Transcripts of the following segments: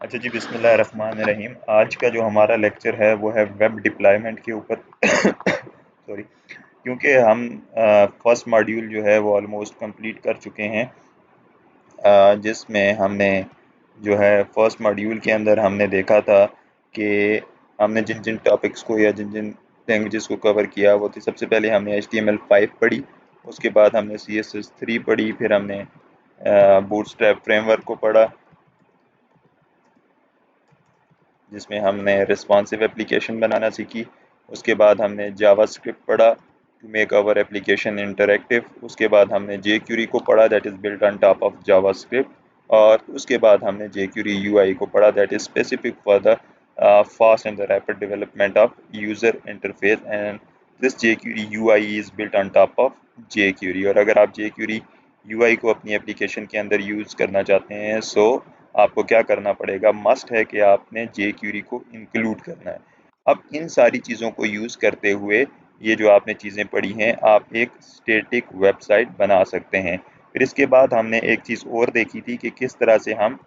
अच्छा जी, बिस्मिल्लाहिर्रहमानिर्रहीम। आज का जो हमारा लेक्चर है वो है वेब डिप्लॉयमेंट के ऊपर। सॉरी। क्योंकि हम फर्स्ट मॉड्यूल जो है वो ऑलमोस्ट कंप्लीट कर चुके हैं, जिसमें हमने जो है फर्स्ट मॉड्यूल के अंदर हमने देखा था कि हमने जिन जिन टॉपिक्स को या जिन जिन लैंग्वेजेस को कवर किया वो थी। सबसे पहले हमने HTML5 पढ़ी, उसके बाद हमने CSS3 पढ़ी, फिर हमने बूटस्ट्रैप फ्रेमवर्क को पढ़ा, जिसमें हमने रिस्पॉन्सिव एप्लीकेशन बनाना सीखी। उसके बाद हमने जावास्क्रिप्ट पढ़ा to make our application interactive. उसके बाद हमने jQuery को पढ़ा, that is built on top of JavaScript. और उसके बाद हमने jQuery UI को पढ़ा, that is specific for the fast and the rapid development of user interface, and this jQuery UI is built on top of jQuery। और अगर आप jQuery UI को अपनी एप्लीकेशन के अंदर यूज़ करना चाहते हैं, सो आपको क्या करना पड़ेगा, मस्ट है कि आपने jQuery को इंक्लूड करना है। अब इन सारी चीज़ों को यूज़ करते हुए ये जो आपने चीज़ें पढ़ी हैं, आप एक स्टैटिक वेबसाइट बना सकते हैं। फिर इसके बाद हमने एक चीज़ और देखी थी कि किस तरह से हम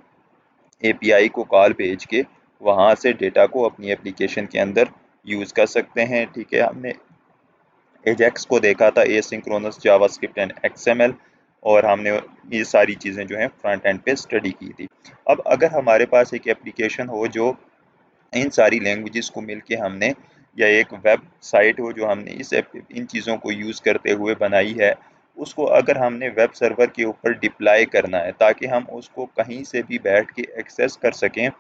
API को कॉल भेज के वहाँ से डेटा को अपनी एप्लीकेशन के अंदर यूज़ कर सकते हैं। ठीक है, हमने एजेक्स को देखा था, एसिंक्रोनस जावास्क्रिप्ट एंड XML, और हमने ये सारी चीज़ें जो हैं फ्रंट एंड पे स्टडी की थी। अब अगर हमारे पास एक एप्लीकेशन हो जो इन सारी लैंग्वेजेस को मिलके हमने, या एक वेबसाइट हो जो हमने इन चीज़ों को यूज़ करते हुए बनाई है, उसको अगर हमने वेब सर्वर के ऊपर डिप्लॉय करना है ताकि हम उसको कहीं से भी बैठ के एक्सेस कर सकें,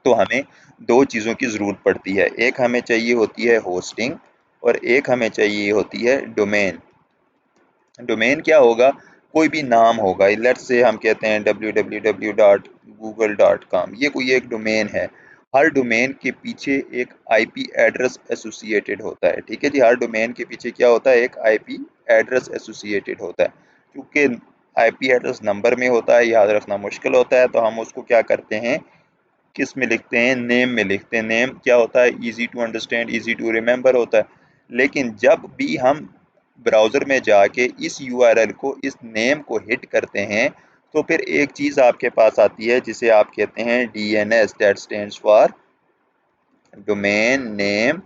तो हमें दो चीज़ों की ज़रूरत पड़ती है। एक हमें चाहिए होती है होस्टिंग, और एक हमें चाहिए होती है डोमेन। डोमेन क्या होगा? कोई भी नाम होगा। लेट्स से हम कहते हैं www.google.com, ये कोई एक डोमेन है। हर डोमेन के पीछे एक आईपी एड्रेस एसोसिएटेड होता है। ठीक है जी, हर डोमेन के पीछे क्या होता है? एक आईपी एड्रेस एसोसिएटेड होता है। क्योंकि आईपी एड्रेस नंबर में होता है, याद रखना मुश्किल होता है, तो हम उसको क्या करते हैं, किस में लिखते हैं? नेम में लिखते हैं। नेम क्या होता है? Easy to understand, easy to remember होता है। लेकिन जब भी हम ब्राउज़र में जाके इस यूआरएल को, इस नेम को हिट करते हैं, तो फिर एक चीज़ आपके पास आती है जिसे आप कहते हैं DNS, that stands for domain name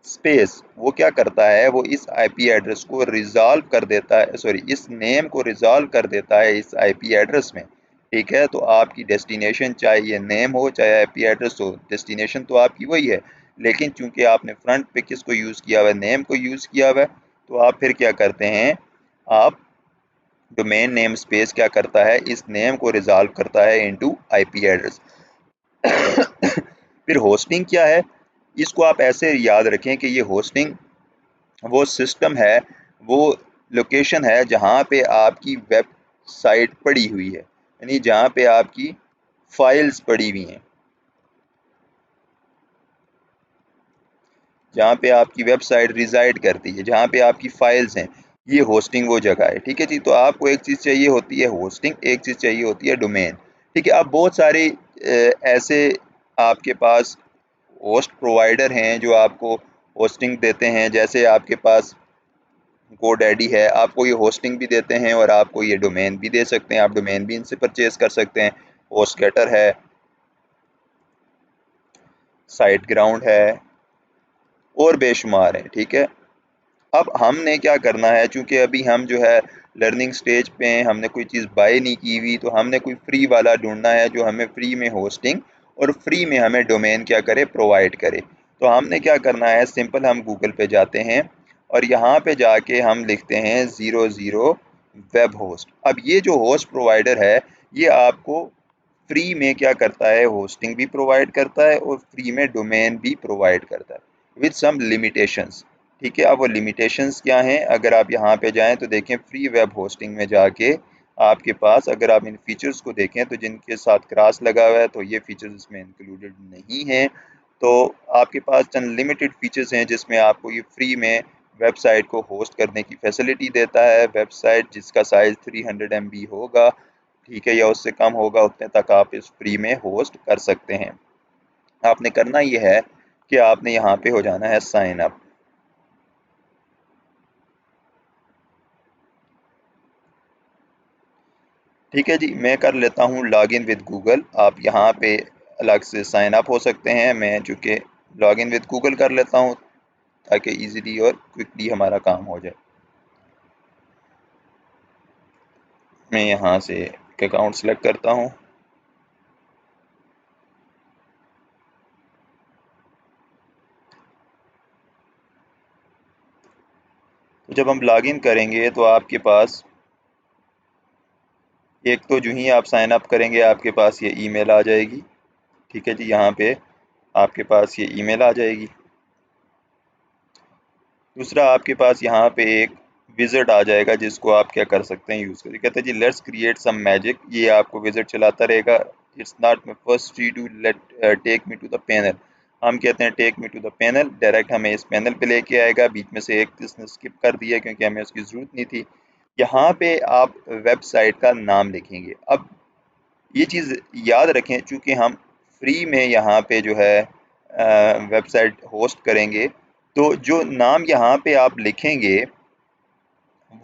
space. वो क्या करता है? वो इस आईपी एड्रेस को रिजॉल्व कर देता है, सॉरी, इस नेम को रिजॉल्व कर देता है इस आईपी एड्रेस में। ठीक है, तो आपकी डेस्टिनेशन चाहे ये नेम हो चाहे आईपी एड्रेस हो, डेस्टिनेशन तो आपकी वही है। लेकिन चूंकि आपने फ्रंट पे किसको यूज़ किया हुआ है? नेम को यूज़ किया हुआ है। तो आप फिर क्या करते हैं, आप डोमेन नेम स्पेस क्या करता है, इस नेम को रिजॉल्व करता है इनटू आईपी एड्रेस। फिर होस्टिंग क्या है? इसको आप ऐसे याद रखें कि ये होस्टिंग वो सिस्टम है, वो लोकेशन है जहाँ पे आपकी वेबसाइट पड़ी हुई है, यानी जहाँ पे आपकी फाइल्स पड़ी हुई हैं, जहाँ पे आपकी वेबसाइट रिजाइड करती है, जहाँ पे आपकी फाइल्स हैं, ये होस्टिंग वो जगह है। ठीक है जी, तो आपको एक चीज़ चाहिए होती है होस्टिंग, एक चीज़ चाहिए होती है डोमेन। ठीक है, अब बहुत सारे ऐसे आपके पास होस्ट प्रोवाइडर हैं जो आपको होस्टिंग देते हैं। जैसे आपके पास GoDaddy है, आपको ये होस्टिंग भी देते हैं और आपको ये डोमेन भी दे सकते हैं, आप डोमेन भी इनसे परचेज कर सकते हैं। होस्टगेटर है, साइट ग्राउंड है, और बेशुमार है। ठीक है, अब हमने क्या करना है, चूंकि अभी हम जो है लर्निंग स्टेज पे हैं, हमने कोई चीज़ बाय नहीं की हुई, तो हमने कोई फ्री वाला ढूंढना है जो हमें फ्री में होस्टिंग और फ्री में हमें डोमेन क्या करे, प्रोवाइड करे। तो हमने क्या करना है, सिंपल हम गूगल पे जाते हैं और यहाँ पे जाके हम लिखते हैं 00 वेब होस्ट। अब ये जो होस्ट प्रोवाइडर है, ये आपको फ्री में क्या करता है, होस्टिंग भी प्रोवाइड करता है और फ्री में डोमेन भी प्रोवाइड करता है, विद सम लिमिटेशंस। ठीक है, अब वो लिमिटेशंस क्या हैं? अगर आप यहाँ पे जाएं तो देखें, फ्री वेब होस्टिंग में जाके आपके पास, अगर आप इन फीचर्स को देखें तो जिनके साथ क्रॉस लगा हुआ है, तो ये फीचर्स इसमें इंक्लूडेड नहीं हैं। तो आपके पास चंद लिमिटेड फीचर्स हैं जिसमें आपको ये फ्री में वेबसाइट को होस्ट करने की फैसिलिटी देता है। वेबसाइट जिसका साइज़ 300 MB होगा, ठीक है, या उससे कम होगा, उतने तक आप इस फ्री में होस्ट कर सकते हैं। आपने करना ये है कि आपने यहाँ पे हो जाना है साइन अप। ठीक है जी, मैं कर लेता हूँ लॉग इन विद गूगल। आप यहाँ पे अलग से साइन अप हो सकते हैं। मैं चूँकि लॉगिन विद गूगल कर लेता हूँ ताकि इजीली और क्विकली हमारा काम हो जाए। मैं यहाँ से एक अकाउंट सेलेक्ट करता हूँ। तो जब हम लॉगिन करेंगे तो आपके पास एक तो जो ही आप साइन अप करेंगे आपके पास ये ईमेल आ जाएगी। ठीक है जी, यहाँ पे आपके पास ये ईमेल आ जाएगी। दूसरा आपके पास यहाँ पे एक विजिट आ जाएगा जिसको आप क्या कर सकते हैं यूज़ करके, कहते हैं जी लेट्स क्रिएट सम मैजिक। ये आपको विजिट चलाता रहेगा। इट्स नॉट माई फर्स्ट री to let take me to the panel. हम कहते हैं take me to the panel, direct हमें इस पैनल पे लेके आएगा। बीच में से एक इसने स्किप कर दिया क्योंकि हमें उसकी ज़रूरत नहीं थी। यहाँ पे आप वेबसाइट का नाम लिखेंगे। अब ये चीज़ याद रखें, चूँकि हम फ्री में यहाँ पे जो है वेबसाइट होस्ट करेंगे, तो जो नाम यहाँ पे आप लिखेंगे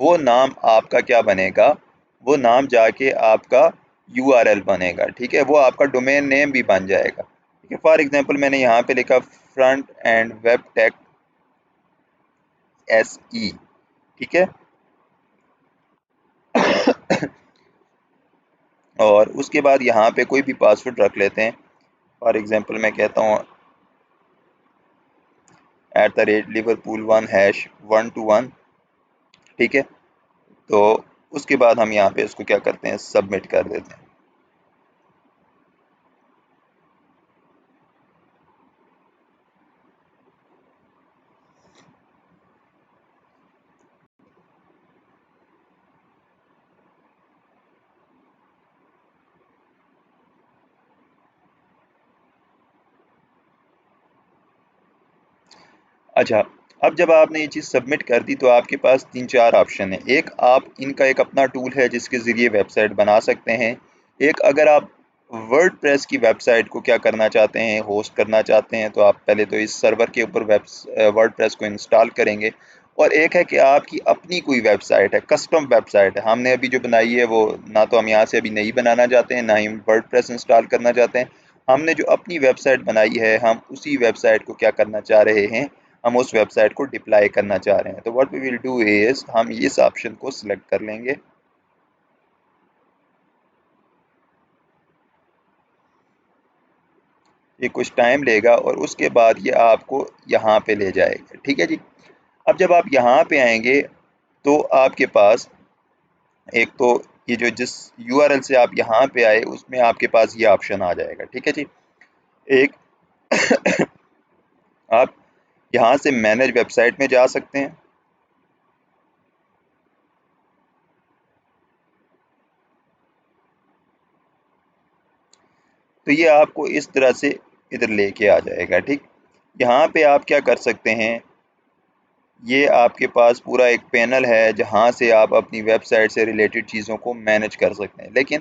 वो नाम आपका क्या बनेगा, वो नाम जाके आपका यूआरएल बनेगा। ठीक है, वो आपका डोमेन नेम भी बन जाएगा। ठीक है, फॉर एग्जांपल मैंने यहाँ पे लिखा front end web tech SE। ठीक है, और उसके बाद यहाँ पे कोई भी पासवर्ड रख लेते हैं। फॉर एग्जांपल मैं कहता हूँ @liverpool1#121। ठीक है, तो उसके बाद हम यहाँ पे इसको क्या करते हैं, सबमिट कर देते हैं। अच्छा, अब जब आपने ये चीज़ सबमिट कर दी तो आपके पास 3-4 ऑप्शन है। एक, आप इनका एक अपना टूल है जिसके ज़रिए वेबसाइट बना सकते हैं। एक, अगर आप वर्डप्रेस की वेबसाइट को क्या करना चाहते हैं, होस्ट करना चाहते हैं, तो आप पहले तो इस सर्वर के ऊपर वर्डप्रेस को इंस्टॉल करेंगे। और एक है कि आपकी अपनी कोई वेबसाइट है, कस्टम वेबसाइट है। हमने अभी जो बनाई है वो ना तो हम यहाँ से अभी नहीं बनाना चाहते हैं, ना ही हम वर्डप्रेस इंस्टॉल करना चाहते हैं। हमने जो अपनी वेबसाइट बनाई है, हम उसी वेबसाइट को क्या करना चाह रहे हैं, हम उस वेबसाइट को डिप्लॉय करना चाह रहे हैं। तो what we will do is, हम इस ऑप्शन को सिलेक्ट कर लेंगे। ये कुछ टाइम लेगा और उसके बाद ये आपको यहाँ पे ले जाएगा। ठीक है जी, अब जब आप यहाँ पे आएंगे तो आपके पास एक तो ये जो जिस यूआरएल से आप यहाँ पे आए उसमें आपके पास ये ऑप्शन आ जाएगा। ठीक है जी, एक आप यहाँ से मैनेज वेबसाइट में जा सकते हैं। तो ये आपको इस तरह से इधर लेके आ जाएगा। ठीक, यहाँ पे आप क्या कर सकते हैं, ये आपके पास पूरा एक पैनल है जहाँ से आप अपनी वेबसाइट से रिलेटेड चीज़ों को मैनेज कर सकते हैं। लेकिन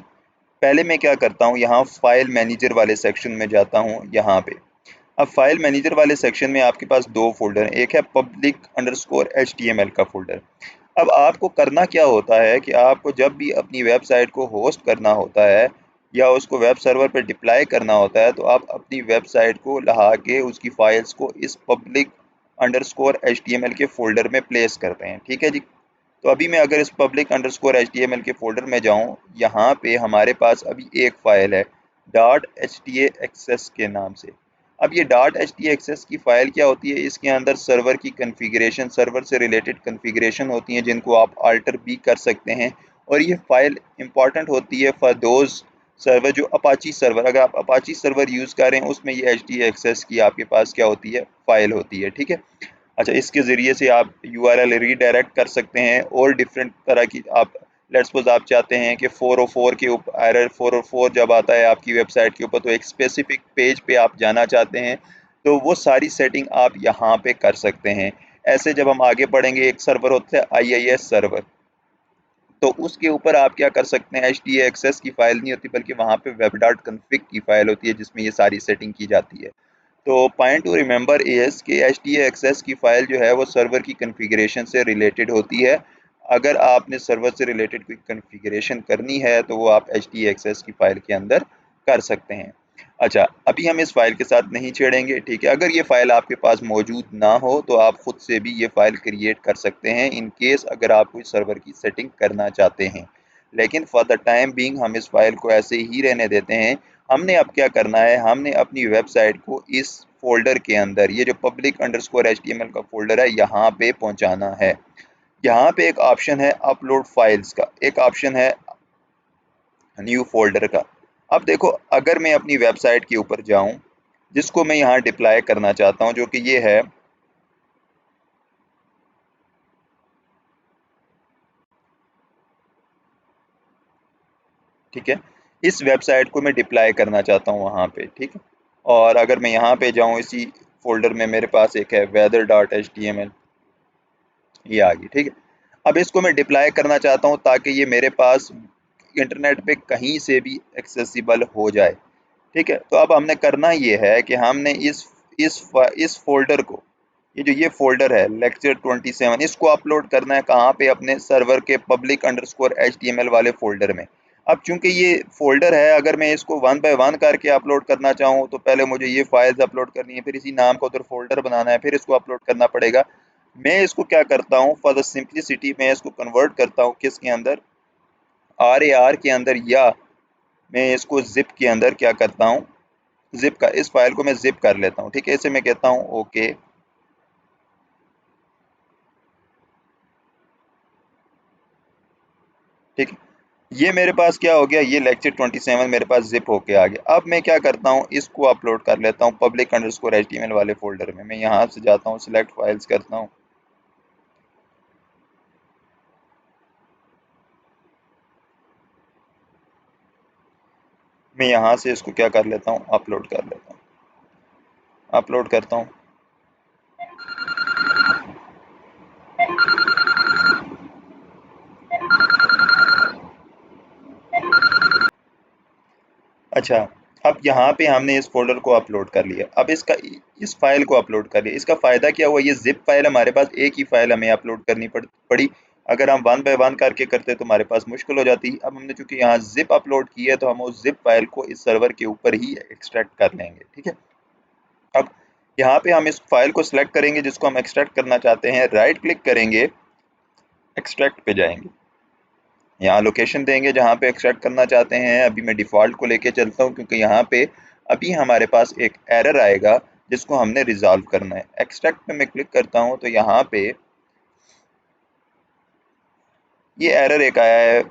पहले मैं क्या करता हूँ, यहाँ फाइल मैनेजर वाले सेक्शन में जाता हूँ यहाँ पे। अब फाइल मैनेजर वाले सेक्शन में आपके पास दो फोल्डर हैं, एक है public_html का फोल्डर। अब आपको करना क्या होता है कि आपको जब भी अपनी वेबसाइट को होस्ट करना होता है या उसको वेब सर्वर पर डिप्लॉय करना होता है, तो आप अपनी वेबसाइट को लहा के उसकी फाइल्स को इस public_html के फोल्डर में प्लेस करते हैं। ठीक है जी, तो अभी मैं अगर इस public_html के फोल्डर में जाऊं, यहाँ पे हमारे पास अभी एक फाइल है .htaccess के नाम से। अब ये .htaccess की फाइल क्या होती है, इसके अंदर सर्वर की कॉन्फ़िगरेशन, सर्वर से रिलेटेड कॉन्फ़िगरेशन होती हैं जिनको आप अल्टर भी कर सकते हैं। और ये फाइल इंपॉर्टेंट होती है फॉर दोज सर्वर जो अपाची सर्वर, अगर आप अपाची सर्वर यूज़ कर रहे हैं उसमें ये htaccess की आपके पास क्या होती है, फाइल होती है। ठीक है, अच्छा, इसके ज़रिए से आप यूआरएल रीडायरेक्ट कर सकते हैं और डिफरेंट तरह की आप लेट्स सपोज आप चाहते हैं कि 404 के ऊपर एरर 404 जब आता है आपकी वेबसाइट के ऊपर, तो एक स्पेसिफिक पेज पे आप जाना चाहते हैं, तो वो सारी सेटिंग आप यहाँ पे कर सकते हैं। ऐसे जब हम आगे बढ़ेंगे, एक सर्वर होता है IIS सर्वर, तो उसके ऊपर आप क्या कर सकते हैं, htaccess की फाइल नहीं होती बल्कि वहाँ पे web.config की फाइल होती है जिसमें ये सारी सेटिंग की जाती है। तो पॉइंट टू रिमेंबर इज कि htaccess की फाइल जो है वो सर्वर की कॉन्फ़िगरेशन से रिलेटेड होती है। अगर आपने सर्वर से रिलेटेड कोई कॉन्फ़िगरेशन करनी है तो वो आप htaccess की फाइल के अंदर कर सकते हैं। अच्छा, अभी हम इस फाइल के साथ नहीं छेड़ेंगे, ठीक है। अगर ये फाइल आपके पास मौजूद ना हो तो आप खुद से भी ये फाइल क्रिएट कर सकते हैं इन केस अगर आप कोई सर्वर की सेटिंग करना चाहते हैं। लेकिन फॉर द टाइम बीइंग हम इस फाइल को ऐसे ही रहने देते हैं। हमने अब क्या करना है, हमने अपनी वेबसाइट को इस फोल्डर के अंदर, ये जो public_html का फोल्डर है, यहाँ पे पहुँचाना है। यहाँ पे एक ऑप्शन है अपलोड फाइल्स का, एक ऑप्शन है न्यू फोल्डर का। अब देखो, अगर मैं अपनी वेबसाइट के ऊपर जाऊं, जिसको मैं यहाँ डिप्लॉय करना चाहता हूं, जो कि ये है, ठीक है, इस वेबसाइट को मैं डिप्लॉय करना चाहता हूं वहां पे, ठीक है। और अगर मैं यहाँ पे जाऊं, इसी फोल्डर में मेरे पास एक है weather.html, ये आ गई, ठीक है। अब इसको मैं डिप्लॉय करना चाहता हूं ताकि ये मेरे पास इंटरनेट पे कहीं से भी एक्सेसिबल हो जाए, ठीक है। तो अब हमने करना ये है कि हमने इस फोल्डर को, ये फोल्डर है लेक्चर 27, इसको अपलोड करना है कहाँ पे, अपने सर्वर के public_html वाले फोल्डर में। अब चूंकि ये फोल्डर है, अगर मैं इसको वन बाय वन करके अपलोड करना चाहूँ तो पहले मुझे ये फाइल्स अपलोड करनी है, फिर इसी नाम का उधर फोल्डर बनाना है, फिर इसको अपलोड करना पड़ेगा। मैं इसको क्या करता हूँ, फॉर द सिंप्लिसिटी मैं इसको कन्वर्ट करता हूँ किसके अंदर, RAR के अंदर, या मैं इसको जिप के अंदर क्या करता हूँ, जिप का, इस फाइल को मैं जिप कर लेता हूँ, ठीक है। इसे मैं कहता हूँ ओके, ठीक है। ये मेरे पास क्या हो गया, ये लेक्चर 27 मेरे पास जिप होके आ गया। अब मैं क्या करता हूँ, इसको अपलोड कर लेता हूँ public_html वाले फोल्डर में। मैं यहाँ से जाता हूँ, सिलेक्ट फाइल्स करता हूँ, मैं यहाँ से इसको क्या कर लेता हूँ, अपलोड कर लेता हूँ, अपलोड करता हूँ। अच्छा, अब यहाँ पे हमने इस फोल्डर को अपलोड कर लिया। अब इस फाइल को अपलोड कर लिया, इसका फ़ायदा क्या हुआ, ये ज़िप फाइल हमारे पास, एक ही फाइल हमें अपलोड करनी पड़ी। अगर हम वन बाय वन करके करते तो हमारे पास मुश्किल हो जाती। अब हमने चूंकि यहाँ ज़िप अपलोड की है तो हम उस ज़िप फाइल को इस सर्वर के ऊपर ही एक्सट्रैक्ट कर लेंगे, ठीक है। अब यहाँ पे हम इस फाइल को सिलेक्ट करेंगे जिसको हम एक्सट्रैक्ट करना चाहते हैं, राइट क्लिक करेंगे, एक्सट्रैक्ट पे जाएंगे, यहाँ लोकेशन देंगे जहाँ पे एक्सट्रैक्ट करना चाहते हैं। अभी मैं डिफ़ॉल्ट को लेके चलता हूँ क्योंकि यहाँ पे अभी हमारे पास एक एरर आएगा जिसको हमने रिजॉल्व करना है। एक्सट्रैक्ट पे मैं क्लिक करता हूँ तो यहाँ पे ये एरर एक आया है,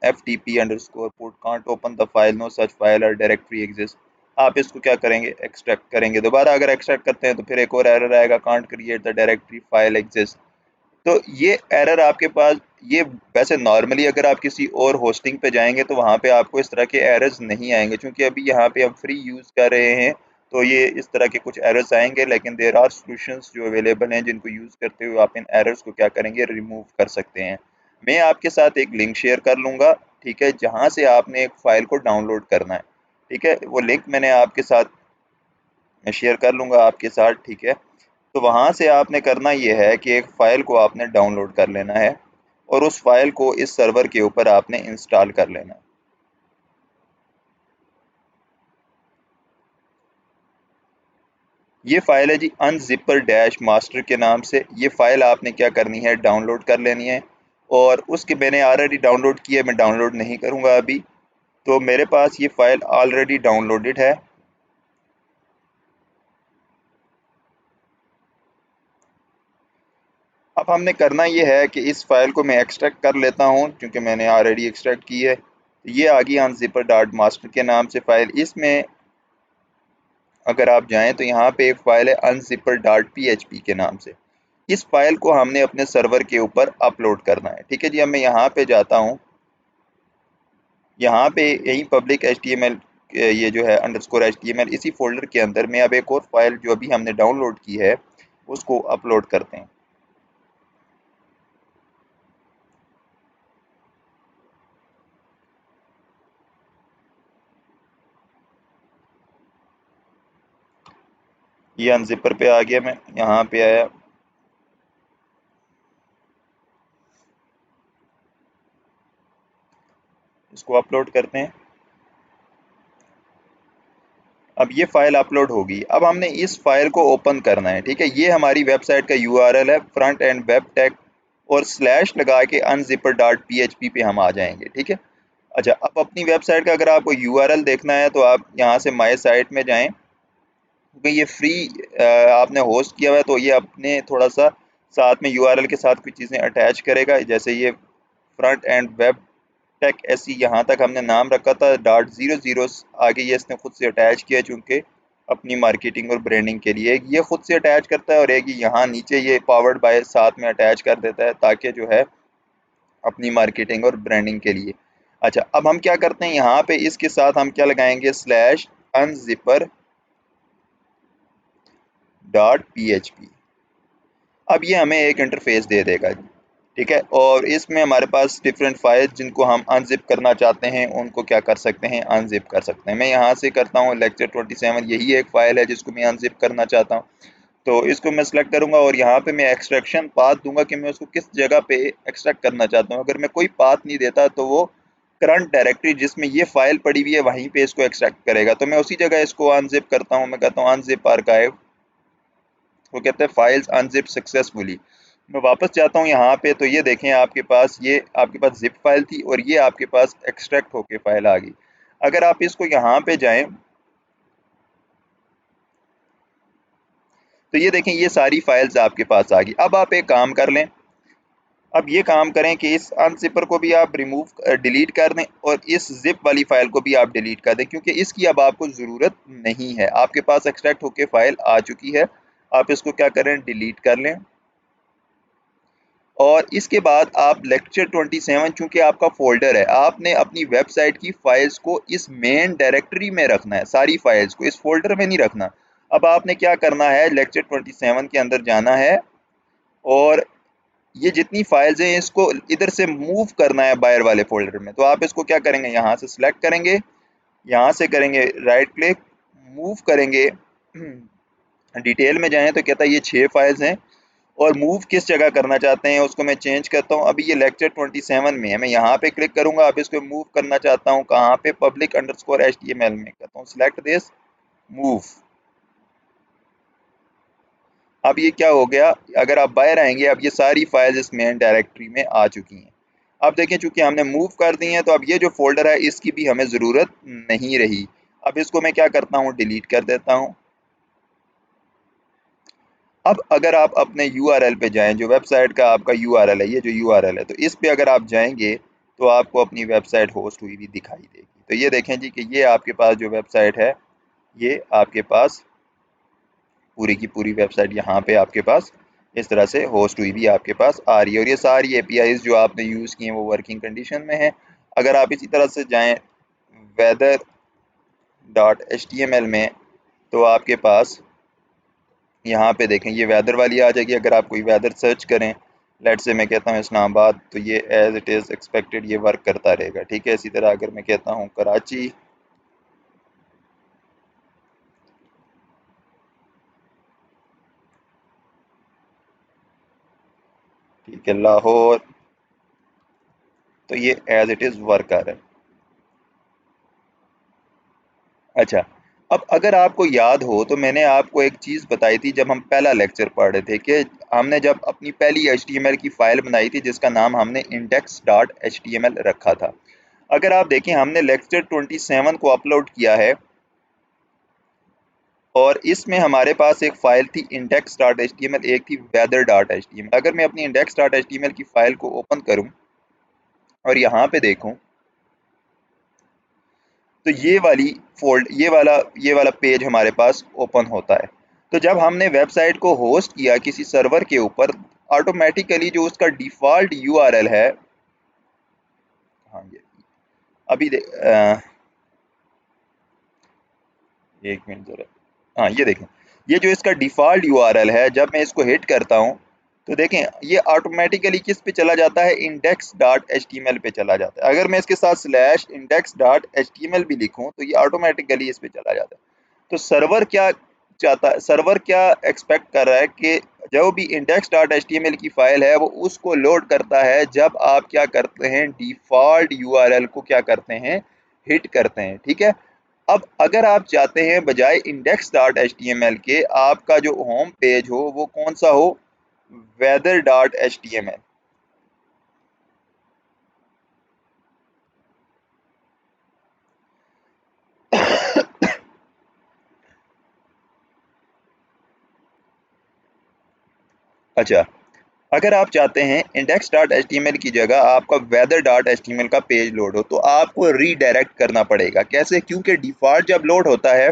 FTP_port can't open the file, no such file or directory exists। आप इसको क्या करेंगे, एक्सट्रैक्ट करेंगे। दोबारा अगर एक्सट्रैक्ट करते हैं तो फिर एक और एरर आएगा, can't create the directory file exists। तो ये एरर आपके पास, ये वैसे नॉर्मली अगर आप किसी और होस्टिंग पे जाएंगे तो वहाँ पे आपको इस तरह के एरर्स नहीं आएंगे, क्योंकि अभी यहाँ पे हम फ्री यूज़ कर रहे हैं। तो ये इस तरह के कुछ एरर्स आएंगे, लेकिन देर आर सॉल्यूशंस जो अवेलेबल हैं जिनको यूज़ करते हुए आप इन एरर्स को क्या करेंगे, रिमूव कर सकते हैं। मैं आपके साथ एक लिंक शेयर कर लूँगा, ठीक है, जहाँ से आपने एक फ़ाइल को डाउनलोड करना है, ठीक है। वो लिंक मैंने आपके साथ, मैं शेयर कर लूँगा आपके साथ, ठीक है। तो वहाँ से आपने करना ये है कि एक फ़ाइल को आपने डाउनलोड कर लेना है और उस फ़ाइल को इस सर्वर के ऊपर आपने इंस्टॉल कर लेना है। ये फ़ाइल है जी unzipper-master के नाम से। ये फ़ाइल आपने क्या करनी है, डाउनलोड कर लेनी है। और उसके मैंने ऑलरेडी डाउनलोड की है, मैं डाउनलोड नहीं करूँगा अभी। तो मेरे पास ये फ़ाइल ऑलरेडी डाउनलोडेड है। अब हमने करना ये है कि इस फ़ाइल को मैं एक्सट्रैक्ट कर लेता हूँ क्योंकि मैंने ऑलरेडी एक्सट्रैक्ट की है। तो ये आ गई unzipper.master के नाम से फ़ाइल। इसमें अगर आप जाएं तो यहाँ पे एक फ़ाइल है unzipper.php के नाम से। इस फ़ाइल को हमने अपने सर्वर के ऊपर अपलोड करना है, ठीक है जी। अब मैं यहाँ पे जाता हूँ, यहाँ पे यही पब्लिक HTML, ये जो है _HTML, इसी फोल्डर के अंदर मैं अब एक और फाइल जो अभी हमने डाउनलोड की है उसको अपलोड करते हैं। ये अनजिपर पे आ गया, मैं यहाँ पे आया, इसको अपलोड करते हैं। अब ये फाइल अपलोड होगी। अब हमने इस फाइल को ओपन करना है, ठीक है। ये हमारी वेबसाइट का यूआरएल है, फ्रंट एंड वेब टेक, और स्लैश लगा के unzipper.php पे हम आ जाएंगे, ठीक है। अच्छा, अब अपनी वेबसाइट का अगर आपको यूआरएल देखना है तो आप यहाँ से माई साइट में जाएं, क्योंकि ये फ्री आपने होस्ट किया हुआ है, तो ये अपने थोड़ा सा साथ में यूआरएल के साथ कुछ चीज़ें अटैच करेगा। जैसे ये फ्रंट एंड वेब टेक ऐसी यहाँ तक हमने नाम रखा था, .00 आगे ये इसने खुद से अटैच किया, चूँकि अपनी मार्केटिंग और ब्रांडिंग के लिए। एक ये खुद से अटैच करता है और एक यहाँ नीचे ये पावर्ड बाय साथ में अटैच कर देता है, ताकि जो है अपनी मार्केटिंग और ब्रांडिंग के लिए। अच्छा, अब हम क्या करते हैं, यहाँ पे इसके साथ हम क्या लगाएंगे, स्लैश unzipper.php। अब ये हमें एक इंटरफेस दे देगा, ठीक है। और इसमें हमारे पास डिफरेंट फाइल्स जिनको हम अनजिप करना चाहते हैं उनको क्या कर सकते हैं, अनजिप कर सकते हैं। मैं यहाँ से करता हूँ लेक्चर 27, यही एक फ़ाइल है जिसको मैं अनजिप करना चाहता हूँ। तो इसको मैं सिलेक्ट करूँगा और यहाँ पे मैं एक्सट्रैक्शन पाथ दूंगा कि मैं उसको किस जगह पे एक्सट्रैक्ट करना चाहता हूँ। अगर मैं कोई पाथ नहीं देता तो वो करंट डायरेक्टरी जिसमें ये फाइल पड़ी हुई है वहीं पे इसको एक्सट्रैक्ट करेगा। तो मैं उसी जगह इसको अनजिप करता हूँ, मैं कहता हूँ अनजिप आर्काइव, वो कहते हैं फाइल्स अनजिप सक्सेसफुली। मैं वापस जाता हूँ यहाँ पे, तो ये देखें आपके पास, ये आपके पास जिप फाइल थी और ये आपके पास एक्सट्रैक्ट होके फाइल आ गई। अगर आप इसको यहाँ पे जाएं तो ये देखें ये सारी फाइल्स आपके पास आ गई। अब आप एक काम कर लें, अब ये काम करें कि इस अनजिपर को भी आप रिमूव डिलीट कर दें और इस जिप वाली फाइल को भी आप डिलीट कर दें, क्योंकि इसकी अब आपको ज़रूरत नहीं है। आपके पास एक्सट्रैक्ट होके फाइल आ चुकी है। आप इसको क्या करें, डिलीट कर लें। और इसके बाद आप लेक्चर 27 चूंकि आपका फोल्डर है, आपने अपनी वेबसाइट की फाइल्स को इस मेन डायरेक्टरी में रखना है, सारी फाइल्स को इस फोल्डर में नहीं रखना। अब आपने क्या करना है, लेक्चर 27 के अंदर जाना है और ये जितनी फाइल्स हैं इसको इधर से मूव करना है बाहर वाले फोल्डर में। तो आप इसको क्या करेंगे, यहाँ से सिलेक्ट करेंगे, यहाँ से करेंगे राइट क्लिक, मूव करेंगे, डिटेल में जाएं तो कहता है ये 6 फाइल्स हैं और मूव किस जगह करना चाहते हैं उसको मैं चेंज करता हूँ। अभी ये लेक्चर 27 में है, मैं यहाँ पे क्लिक करूंगा। अब इसको मूव करना चाहता हूँ कहाँ पे, public_html में करता हूँ सिलेक्ट दिस, मूव। अब ये क्या हो गया, अगर आप बाहर आएंगे अब ये सारी फाइल्स इस मेन डायरेक्टरी में आ चुकी हैं। अब देखें चूंकि हमने मूव कर दी हैं तो अब ये जो फोल्डर है इसकी भी हमें ज़रूरत नहीं रही। अब इसको मैं क्या करता हूँ, डिलीट कर देता हूँ। अब अगर आप अपने यूआरएल पे जाएं, जो वेबसाइट का आपका यूआरएल है, ये जो यूआरएल है, तो इस पे अगर आप जाएंगे तो आपको अपनी वेबसाइट होस्ट हुई भी दिखाई देगी। तो ये देखें जी कि ये आपके पास जो वेबसाइट है, ये आपके पास पूरी की पूरी वेबसाइट यहाँ पे आपके पास इस तरह से होस्ट हुई भी आपके पास आ रही है। और ये सारी एपीआईज जो आपने यूज़ की हैं वो वर्किंग कंडीशन में है। अगर आप इसी तरह से जाएं weather.html में तो आपके पास यहाँ पे देखें ये वेदर वाली आ जाएगी। अगर आप कोई वेदर सर्च करें, लेट से मैं कहता हूँ इस्लामाबाद, तो ये एज इट इज़ एक्सपेक्टेड ये वर्क करता रहेगा, ठीक है। इसी तरह अगर मैं कहता हूँ कराची, ठीक है, लाहौर, तो ये एज इट इज़ वर्क कर रहा है। अच्छा, अब अगर आपको याद हो तो मैंने आपको एक चीज़ बताई थी जब हम पहला लेक्चर पढ़ रहे थे, कि हमने जब अपनी पहली HTML की फ़ाइल बनाई थी जिसका नाम हमने index.html रखा था। अगर आप देखें हमने लेक्चर 27 को अपलोड किया है और इसमें हमारे पास एक फ़ाइल थी index.html, एक थी weather.html। अगर मैं अपनी index.html की फ़ाइल को ओपन करूं और यहाँ पे देखूं तो ये वाला पेज हमारे पास ओपन होता है। तो जब हमने वेबसाइट को होस्ट किया किसी सर्वर के ऊपर, ऑटोमेटिकली जो उसका डिफ़ॉल्ट यूआरएल है, हाँ ये अभी एक मिनट ज़रा, हाँ ये देखें, ये जो इसका डिफ़ॉल्ट यूआरएल है, जब मैं इसको हिट करता हूँ तो देखें ये ऑटोमेटिकली किस पे चला जाता है, index.html पे चला जाता है। अगर मैं इसके साथ स्लैश index.html भी लिखूं तो ये ऑटोमेटिकली इस पे चला जाता है। तो सर्वर क्या चाहता है, सर्वर क्या एक्सपेक्ट कर रहा है कि जो भी index.html की फाइल है वो उसको लोड करता है जब आप क्या करते हैं, डिफ़ॉल्ट यूआरएल को क्या करते हैं, हिट करते हैं, ठीक है। अब अगर आप चाहते हैं बजाय index.html के आपका जो होम पेज हो वो कौन सा हो, weather.html। अच्छा, अगर आप चाहते हैं index.html की जगह आपका weather.html का पेज लोड हो तो आपको रीडायरेक्ट करना पड़ेगा। कैसे? क्योंकि डिफॉल्ट जब लोड होता है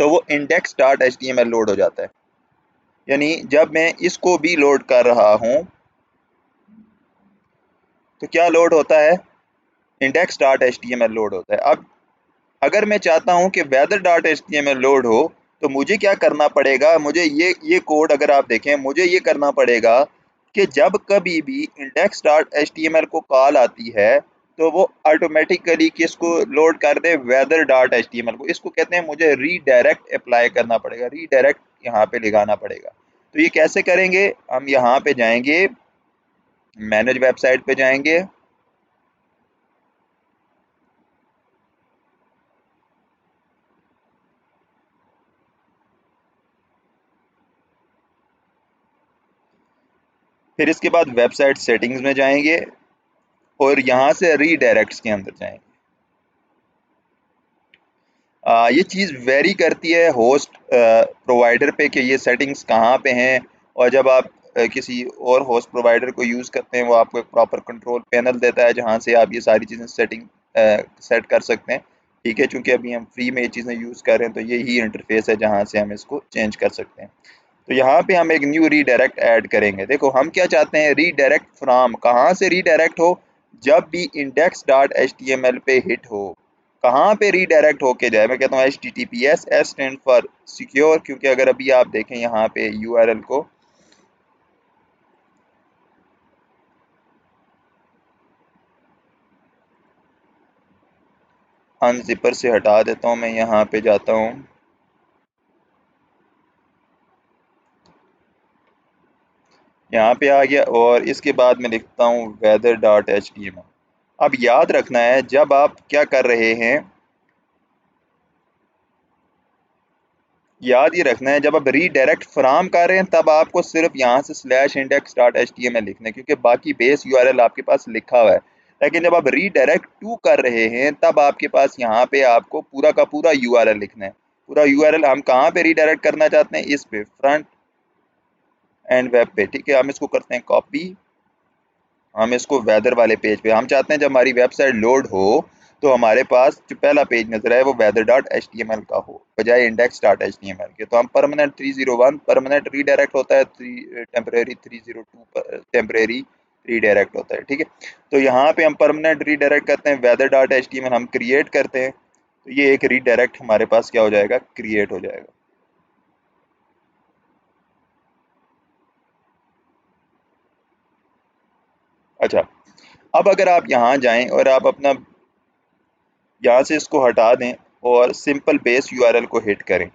तो वो index.html लोड हो जाता है। यानी जब मैं इसको भी लोड कर रहा हूं तो क्या लोड होता है, index.html लोड होता है। अब अगर मैं चाहता हूं कि weather.html लोड हो तो मुझे क्या करना पड़ेगा, मुझे ये कोड अगर आप देखें, मुझे ये करना पड़ेगा कि जब कभी भी index.html को कॉल आती है तो वो ऑटोमेटिकली किसको लोड कर दे, weather.html को। इसको कहते हैं मुझे रीडायरेक्ट अप्लाई करना पड़ेगा, रीडायरेक्ट यहाँ पे लगाना पड़ेगा। तो ये कैसे करेंगे, हम यहाँ पे जाएंगे, मैनेज वेबसाइट पे जाएंगे, फिर इसके बाद वेबसाइट सेटिंग्स में जाएंगे और यहाँ से रीडायरेक्ट्स के अंदर जाएंगे। ये चीज़ वेरी करती है होस्ट प्रोवाइडर पे कि ये सेटिंग्स कहाँ पे हैं, और जब आप किसी और होस्ट प्रोवाइडर को यूज़ करते हैं वो आपको एक प्रॉपर कंट्रोल पैनल देता है जहाँ से आप ये सारी चीज़ें सेट कर सकते हैं। ठीक है, चूंकि अभी हम फ्री में ये चीज़ें यूज़ कर रहे हैं तो ये ही इंटरफेस है जहाँ से हम इसको चेंज कर सकते हैं। तो यहाँ पे हम एक न्यू रीडायरेक्ट ऐड करेंगे। देखो हम क्या चाहते हैं, रीडायरेक्ट फ्रॉम, कहाँ से रीडायरेक्ट हो, जब भी index.html पे हिट हो कहाँ पे रीडायरेक्ट होके जाए। मैं कहता हूँ HTTPS, S stand for secure, क्योंकि अगर अभी आप देखें यहाँ पे URL को अनजिपर से हटा देता हूँ, मैं यहाँ पे जाता हूँ, यहाँ पे आ गया और इसके बाद मैं लिखता हूँ weather.html। अब याद रखना है जब आप क्या कर रहे हैं, याद ये रखना है जब आप रीडायरेक्ट फ्राम कर रहे हैं तब आपको सिर्फ यहाँ से /index.html लिखना है, क्योंकि बाकी बेस यूआरएल आपके पास लिखा हुआ है। लेकिन जब आप रीडायरेक्ट टू कर रहे हैं तब आपके पास यहाँ पे आपको पूरा का पूरा यूआरएल लिखना है। पूरा यूआरएल हम कहाँ पे रीडायरेक्ट करना चाहते हैं, इस पे, फ्रंट एंड वेब पे। ठीक है, हम इसको करते हैं कॉपी, हम इसको वेदर वाले पेज पे, हम चाहते हैं जब हमारी वेबसाइट लोड हो तो हमारे पास जो पहला पेज नजर आए वो weather.html का हो बजाय index.html के। तो हम परमानेंट 301 परमानेंट रीडायरेक्ट होता है, टेम्परेरी 302 टेम्परेरी रीडायरेक्ट होता है। ठीक है, तो यहाँ पे हम परमानेंट रीडायरेक्ट करते हैं, weather.html हम क्रिएट करते हैं तो ये एक रीडायरेक्ट हमारे पास क्या हो जाएगा, क्रिएट हो जाएगा। अच्छा, अब अगर आप यहाँ जाएं और आप अपना यहाँ से इसको हटा दें और सिंपल बेस यूआरएल को हिट करें।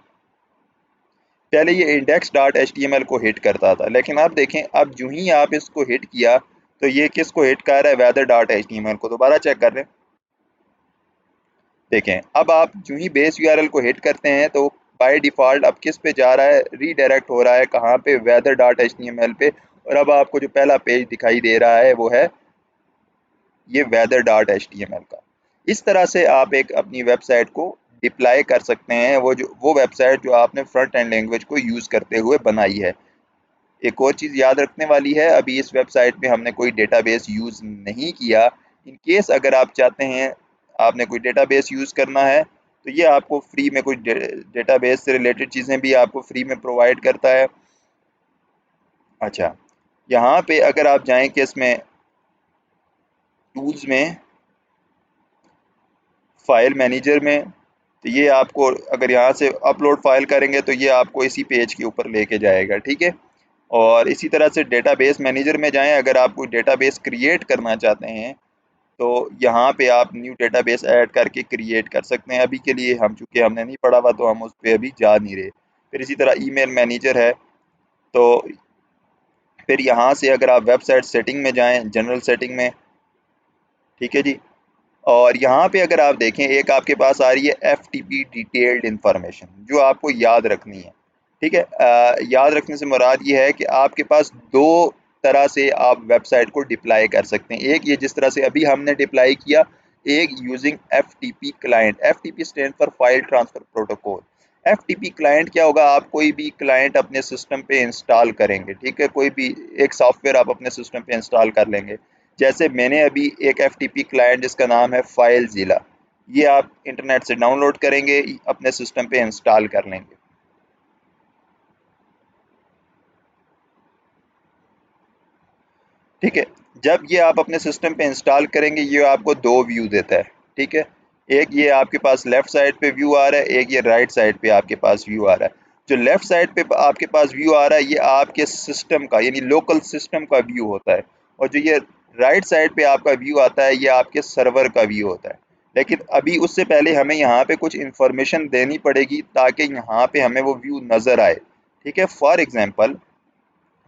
पहले ये index.html को हिट करता था, लेकिन अब देखें अब जो ही आप इसको हिट किया तो ये किसको हिट कर रहा है, weather.html को। दोबारा चेक कर रहे हैं, देखें अब आप जो ही बेस यूआरएल को हिट करते हैं तो बाय डिफॉल्ट अब किस पे जा रहा है, रीडायरेक्ट हो रहा है कहाँ पे, weather.html पे। और अब आपको जो पहला पेज दिखाई दे रहा है वो है ये weather.html का। इस तरह से आप एक अपनी वेबसाइट को डिप्लॉय कर सकते हैं, वो वेबसाइट जो आपने फ्रंट एंड लैंग्वेज को यूज़ करते हुए बनाई है। एक और चीज़ याद रखने वाली है, अभी इस वेबसाइट पे हमने कोई डेटाबेस यूज़ नहीं किया। इन केस अगर आप चाहते हैं आपने कोई डेटाबेस यूज़ करना है तो ये आपको फ्री में कुछ डेटाबेस से रिलेटेड चीज़ें भी आपको फ्री में प्रोवाइड करता है। अच्छा, यहाँ पे अगर आप जाएं कि इसमें टूल्स में, फाइल मैनेजर में, तो ये आपको अगर यहाँ से अपलोड फाइल करेंगे तो ये आपको इसी पेज के ऊपर लेके जाएगा। ठीक है, और इसी तरह से डेटाबेस मैनेजर में जाएं, अगर आप कोई डेटाबेस क्रिएट करना चाहते हैं तो यहाँ पे आप न्यू डेटाबेस ऐड करके क्रिएट कर सकते हैं। अभी के लिए हम चूंकि हमने नहीं पढ़ा हुआ तो हम उस पर अभी जा नहीं रहे। फिर इसी तरह ईमेल मैनेजर है, तो फिर यहाँ से अगर आप वेबसाइट सेटिंग में जाएं, जनरल सेटिंग में, ठीक है जी, और यहाँ पे अगर आप देखें एक आपके पास आ रही है FTP डिटेल्ड इंफॉर्मेशन जो आपको याद रखनी है। ठीक है, याद रखने से मुराद ये है कि आपके पास दो तरह से आप वेबसाइट को डिप्लाई कर सकते हैं। एक ये जिस तरह से अभी हमने डिप्लाई किया, एक using FTP client. FTP stand for file transfer protocol. FTP client क्या होगा, आप कोई भी क्लाइंट अपने सिस्टम पे इंस्टॉल करेंगे। ठीक है, कोई भी एक सॉफ्टवेयर आप अपने सिस्टम पे इंस्टॉल कर लेंगे। जैसे मैंने अभी एक FTP क्लाइंट जिसका नाम है फाइलज़िला, ये आप इंटरनेट से डाउनलोड करेंगे, अपने सिस्टम पे इंस्टॉल कर लेंगे। ठीक है, जब ये आप अपने सिस्टम पे इंस्टॉल करेंगे ये आपको दो व्यू देता है। ठीक है, एक ये आपके पास लेफ्ट साइड पे व्यू आ रहा है, एक ये राइट साइड पे आपके पास व्यू आ रहा है। जो लेफ्ट साइड पे आपके पास व्यू आ रहा है ये आपके सिस्टम का यानी लोकल सिस्टम का व्यू होता है, और जो ये राइट साइड पे आपका व्यू आता है ये आपके सर्वर का व्यू होता है। लेकिन अभी उससे पहले हमें यहाँ पे कुछ इंफॉर्मेशन देनी पड़ेगी ताकि यहाँ पे हमें वो व्यू नज़र आए। ठीक है, फॉर एग्जांपल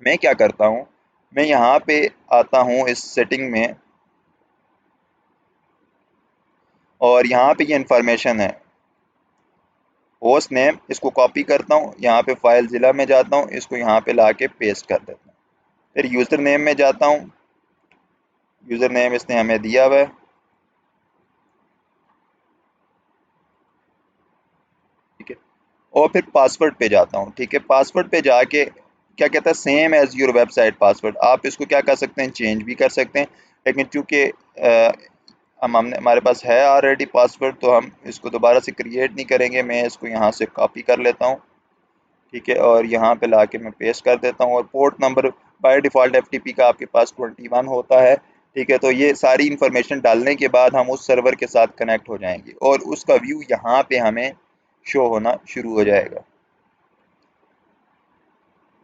मैं क्या करता हूँ, मैं यहाँ पे आता हूँ इस सेटिंग में, और यहाँ पे ये इंफॉर्मेशन है होस्ट नेम, इसको कॉपी करता हूँ, यहाँ पे फाइल ज़िला में जाता हूँ, इसको यहाँ पे ला के पेस्ट कर देता हूँ। फिर यूज़र नेम में जाता हूँ, यूज़र नेम इसने हमें दिया हुआ है। ठीक है, और फिर पासवर्ड पे जाता हूँ। ठीक है, पासवर्ड पे जाके क्या कहता है, same as your website password. आप इसको क्या कर सकते हैं, चेंज भी कर सकते हैं, लेकिन चूंकि हमने हमारे पास है ऑलरेडी पासवर्ड तो हम इसको दोबारा से क्रिएट नहीं करेंगे। मैं इसको यहाँ से कॉपी कर लेता हूँ। ठीक है, और यहाँ पे लाके मैं पेस्ट कर देता हूँ, और port number by default FTP का आपके पास 21 होता है। ठीक है, तो ये सारी इन्फॉर्मेशन डालने के बाद हम उस सर्वर के साथ कनेक्ट हो जाएंगे और उसका व्यू यहाँ पे हमें शो होना शुरू हो जाएगा।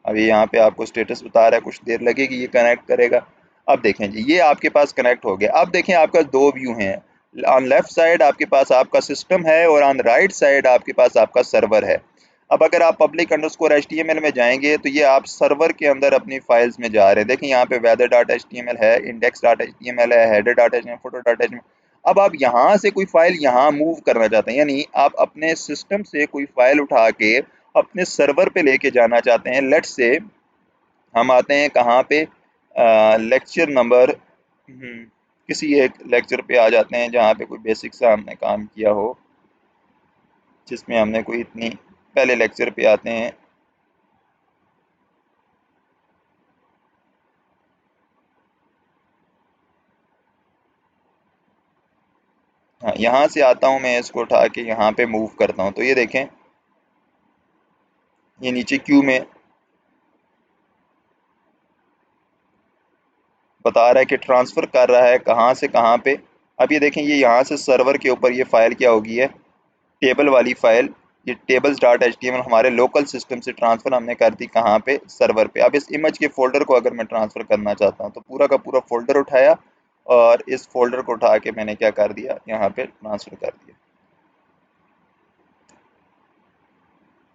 अभी यहाँ पे आपको स्टेटस बता रहा है, कुछ देर लगेगी, ये कनेक्ट करेगा। अब देखें जी, ये आपके पास कनेक्ट हो गया। अब देखें आपका दो व्यू हैं, ऑन लेफ्ट साइड आपके पास आपका सिस्टम है और ऑन राइट साइड आपके पास आपका सर्वर है। अब अगर आप पब्लिक अंडरस्कोर HTML में जाएंगे तो ये आप सर्वर के अंदर अपनी फाइल्स में जा रहे हैं। देखें यहाँ पे weather डॉट HTML है, इंडेक्स डॉट HTML है, header dot HTML, photo dot HTML। अब आप यहाँ से कोई फाइल यहाँ मूव करना चाहते हैं, यानी आप अपने सिस्टम से कोई फाइल उठा के अपने सर्वर पे लेके जाना चाहते हैं। लेट्स से हम आते हैं कहाँ पे, लेक्चर नंबर, किसी एक लेक्चर पे आ जाते हैं जहाँ पे कोई बेसिक सा हमने काम किया हो, जिसमें हमने कोई इतनी, पहले लेक्चर पे आते हैं। हाँ, यहाँ से आता हूँ, मैं इसको उठा के यहाँ पे मूव करता हूँ, तो ये देखें ये नीचे क्यू में बता रहा है कि ट्रांसफ़र कर रहा है कहाँ से कहाँ पे। अब ये देखें ये यहाँ से सर्वर के ऊपर ये फ़ाइल क्या होगी है, टेबल वाली फ़ाइल। ये टेबल्स डॉट HTML हमारे लोकल सिस्टम से ट्रांसफ़र हमने कर दी कहाँ पे, सर्वर पे। अब इस इमेज के फ़ोल्डर को अगर मैं ट्रांसफ़र करना चाहता हूँ तो पूरा का पूरा फ़ोल्डर उठाया और इस फ़ोल्डर को उठा के मैंने क्या कर दिया, यहाँ पे ट्रांसफ़र कर दिया।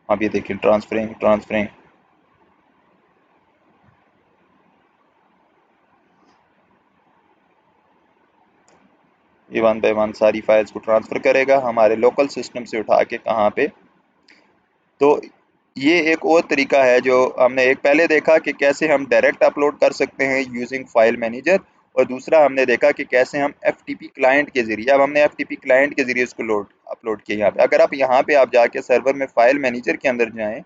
अब ये देखिए ट्रांसफरिंग ट्रांसफरिंग, ये वन बाय वन सारी फाइल्स को ट्रांसफ़र करेगा हमारे लोकल सिस्टम से उठा के कहाँ पे। तो ये एक और तरीका है जो हमने एक पहले देखा कि कैसे हम डायरेक्ट अपलोड कर सकते हैं यूजिंग फाइल मैनेजर, और दूसरा हमने देखा कि कैसे हम FTP क्लाइंट के ज़रिए, अब हमने FTP क्लाइंट के ज़रिए इसको अपलोड किया। यहाँ पे अगर आप यहाँ पे आप जाके सर्वर में फाइल मैनेजर के अंदर जाएं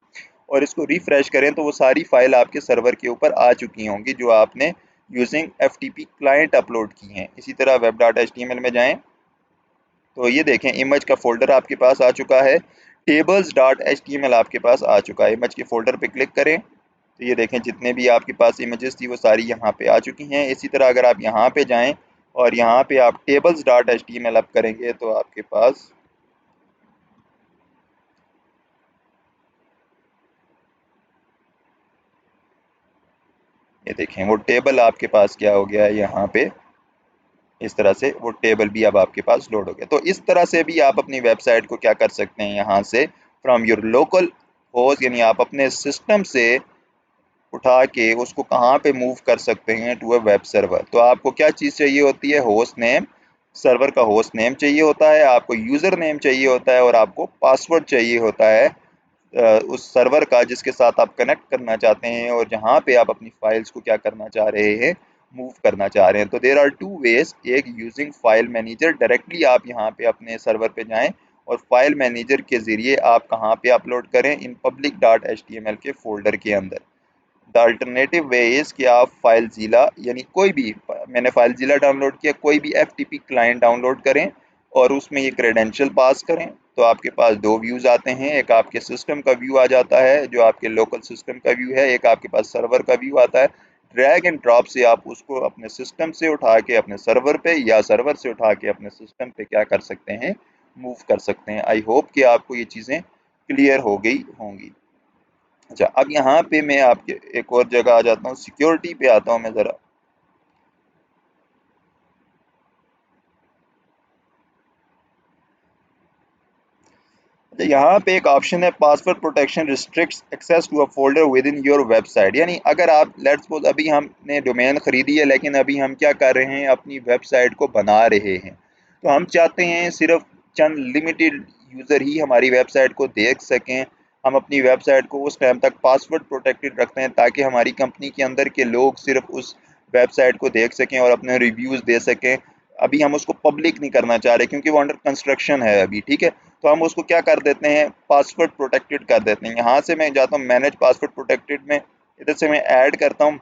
और इसको रिफ्रेश करें तो वो सारी फाइल आपके सर्वर के ऊपर आ चुकी होंगी जो आपने यूजिंग FTP क्लाइंट अपलोड की हैं। इसी तरह वेब डॉट HTML में जाएँ तो ये देखें इमेज का फोल्डर आपके पास आ चुका है, टेबल्स डॉट HTML आपके पास आ चुका है। इमेज के फोल्डर पे क्लिक करें तो ये देखें जितने भी आपके पास इमेजेस थी वो सारी यहाँ पे आ चुकी हैं। इसी तरह अगर आप यहाँ पे जाएं और यहाँ पे आप टेबल्स डॉट HTML अप करेंगे तो आपके पास ये देखें वो टेबल आपके पास क्या हो गया है, यहाँ पे इस तरह से वो टेबल भी अब आपके पास लोड हो गया। तो इस तरह से भी आप अपनी वेबसाइट को क्या कर सकते हैं, यहाँ से फ्रॉम योर लोकल होस्ट, यानी आप अपने सिस्टम से उठा के उसको कहाँ पे मूव कर सकते हैं टू अ वेब सर्वर। तो आपको क्या चीज़ चाहिए होती है, होस्ट नेम सर्वर का होस्ट नेम चाहिए होता है, आपको यूज़र नेम चाहिए होता है और आपको पासवर्ड चाहिए होता है उस सर्वर का जिसके साथ आप कनेक्ट करना चाहते हैं और जहाँ पे आप अपनी फाइल्स को क्या करना चाह रहे हैं, मूव करना चाह रहे हैं। तो देर आर टू वेज, एक यूजिंग फाइल मैनेजर, डायरेक्टली आप यहाँ पे अपने सर्वर पे जाएं और फाइल मैनेजर के ज़रिए आप कहाँ पे अपलोड करें, in public dot H T M L के फोल्डर के अंदर। द अल्टरनेटिव वे इज कि आप फाइलज़ीला यानी कोई भी, मैंने फाइलज़ीला डाउनलोड किया, कोई भी एफटीपी क्लाइंट डाउनलोड करें और उसमें ये क्रेडेंशियल पास करें तो आपके पास दो व्यूज़ आते हैं। एक आपके सिस्टम का व्यू आ जाता है जो आपके लोकल सिस्टम का व्यू है, एक आपके पास सर्वर का व्यू आता है। ड्रैग एंड ड्रॉप से आप उसको अपने सिस्टम से उठा के अपने सर्वर पे या सर्वर से उठा के अपने सिस्टम पे क्या कर सकते हैं, मूव कर सकते हैं। आई होप कि आपको ये चीज़ें क्लियर हो गई होंगी। अच्छा, अब यहाँ पे मैं आपके एक और जगह आ जाता हूँ, सिक्योरिटी पे आता हूँ मैं ज़रा। अच्छा, यहाँ पे एक ऑप्शन है, password protection restricts access to a folder within your website. यानी अगर आप लेट्स सपोज अभी हमने डोमेन खरीदी है लेकिन अभी हम क्या कर रहे हैं, अपनी वेबसाइट को बना रहे हैं, तो हम चाहते हैं सिर्फ चंद लिमिटेड यूज़र ही हमारी वेबसाइट को देख सकें। हम अपनी वेबसाइट को उस टाइम तक पासवर्ड प्रोटेक्टेड रखते हैं ताकि हमारी कंपनी के अंदर के लोग सिर्फ उस वेबसाइट को देख सकें और अपने रिव्यूज़ दे सकें। अभी हम उसको पब्लिक नहीं करना चाह रहे क्योंकि वो अंडर कंस्ट्रक्शन है अभी, ठीक है। तो हम उसको क्या कर देते हैं, पासवर्ड प्रोटेक्टेड कर देते हैं। यहाँ से मैं जाता हूँ मैनेज पासवर्ड प्रोटेक्टेड में, इधर से मैं ऐड करता हूँ।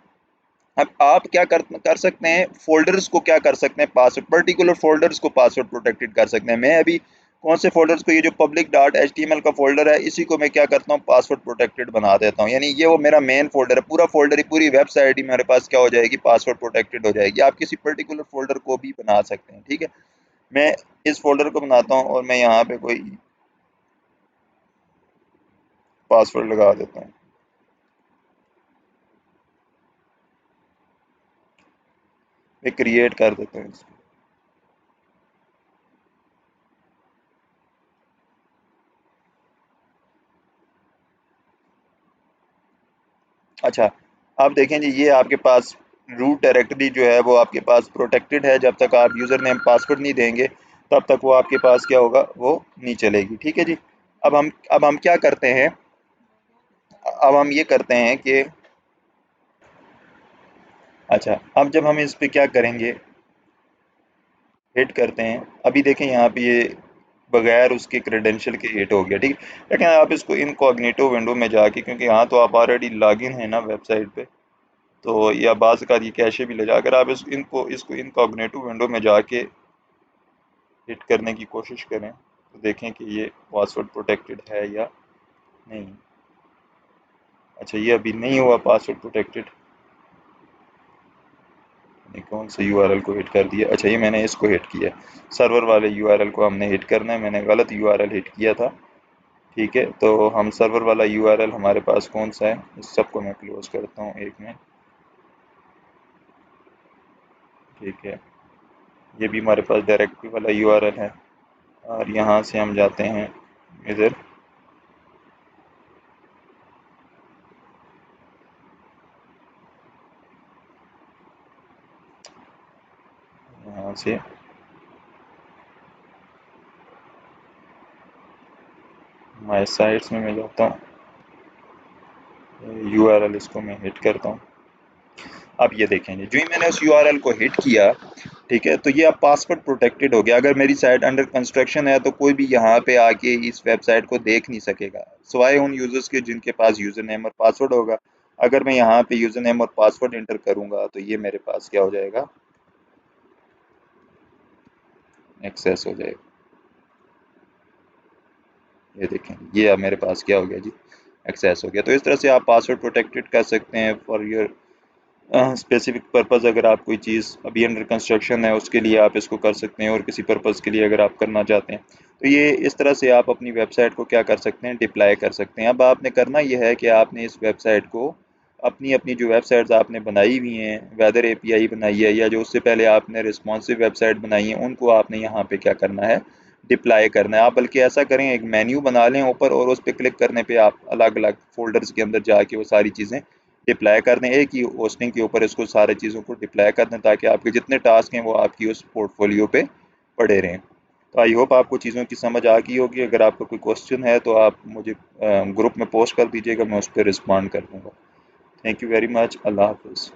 अब आप क्या कर सकते हैं, फोल्डर्स को क्या कर सकते हैं, पासवर्ड पर्टिकुलर फोल्डर्स को पासवर्ड प्रोटेक्टेड कर सकते हैं। मैं अभी कौन से फोल्डर्स को, ये जो public dot H T M L का फोल्डर है इसी को मैं क्या करता हूँ, पासवर्ड प्रोटेक्टेड बना देता हूँ। यानी ये वो मेरा मेन फोल्डर है, पूरा फोल्डर ही, पूरी वेबसाइट ही मेरे पास क्या हो जाएगी, पासवर्ड प्रोटेक्टेड हो जाएगी। आप किसी पर्टिकुलर फोल्डर को भी बना सकते हैं, ठीक है। मैं इस फोल्डर को बनाता हूँ और मैं यहाँ पे कोई पासवर्ड लगा देता हूँ। मैं क्रिएट कर देता हूँ इसको। अच्छा, आप देखें जी, ये आपके पास रूट डायरेक्टरी जो है वो आपके पास प्रोटेक्टेड है। जब तक आप यूज़र नेम पासवर्ड नहीं देंगे तब तक वो आपके पास क्या होगा, वो नहीं चलेगी, ठीक है जी। अब हम क्या करते हैं, अब हम ये करते हैं कि अच्छा, अब जब हम इस पे क्या करेंगे, हिट करते हैं, अभी देखें यहाँ पे ये बगैर उसके क्रेडेंशियल के हिट हो गया, ठीक है। लेकिन आप इसको इनकॉग्निटो विंडो में जाके, क्योंकि यहाँ तो आप ऑलरेडी लॉगिन है ना वेबसाइट पे, तो या बाज़ का ये कैशे भी ले जा, अगर आप इसको इनकॉग्निटो विंडो में जाके हिट करने की कोशिश करें तो देखें कि ये पासवर्ड प्रोटेक्टेड है या नहीं। अच्छा, ये अभी नहीं हुआ पासवर्ड प्रोटेक्टेड, ये कौन से यूआरएल को हिट कर दिया। अच्छा, ये मैंने इसको हिट किया, सर्वर वाले यूआरएल को हमने हिट करना है, मैंने गलत यूआरएल हिट किया था, ठीक है। तो हम सर्वर वाला यूआरएल हमारे पास कौन सा है, इस सबको मैं क्लोज करता हूँ एक में, ठीक है। ये भी हमारे पास डायरेक्टरी वाला यूआरएल है और यहाँ से हम जाते हैं इधर, यहाँ से माय साइट्स में मैं जाता हूँ, यूआरएल इसको मैं हिट करता हूँ। अब ये देखेंगे जो ही मैंने उस यूआरएल को हिट किया, ठीक है, तो ये अब पासवर्ड प्रोटेक्टेड हो गया। अगर मेरी साइट अंडर कंस्ट्रक्शन है तो कोई भी यहाँ पे आके इस वेबसाइट को देख नहीं सकेगा सिवाय उन यूजर्स के जिनके पास यूज़र नेम और पासवर्ड होगा। अगर मैं यहाँ पे यूज़र नेम और पासवर्ड इंटर करूँगा तो ये मेरे पास क्या हो जाएगा, एक्सेस हो जाएगा। ये देखें, ये अब मेरे पास क्या हो गया जी, एक्सेस हो गया। तो इस तरह से आप पासवर्ड प्रोटेक्टेड कर सकते हैं फॉर योर स्पेसिफिक पर्पज़। अगर आप कोई चीज़ अभी अंडर कंस्ट्रक्शन है उसके लिए आप इसको कर सकते हैं, और किसी पर्पज़ के लिए अगर आप करना चाहते हैं तो ये इस तरह से आप अपनी वेबसाइट को क्या कर सकते हैं, डिप्लॉय कर सकते हैं। अब आपने करना यह है कि आपने इस वेबसाइट को, अपनी अपनी जो वेबसाइट्स आपने बनाई हुई हैं, वेदर एपीआई बनाई है या जो उससे पहले आपने रिस्पॉन्सिव वेबसाइट बनाई है, उनको आपने यहाँ पे क्या करना है, डिप्लॉय करना है। आप बल्कि ऐसा करें, एक मेन्यू बना लें ऊपर और उस पर क्लिक करने पे आप अलग अलग फोल्डर्स के अंदर जाके वो सारी चीज़ें डिप्लॉय कर दें। एक ही होस्टिंग के ऊपर इसको सारी चीज़ों को डिप्लॉय कर दें ताकि आपके जितने टास्क हैं वो आपकी उस पोर्टफोलियो पे पढ़े रहें। तो आई होप आपको चीज़ों की समझ आ गई होगी। अगर आपका कोई क्वेश्चन है तो आप मुझे ग्रुप में पोस्ट कर दीजिएगा, मैं उस पर रिस्पॉन्ड कर दूँगा। Thank you very much. अल्लाह हाफिज़।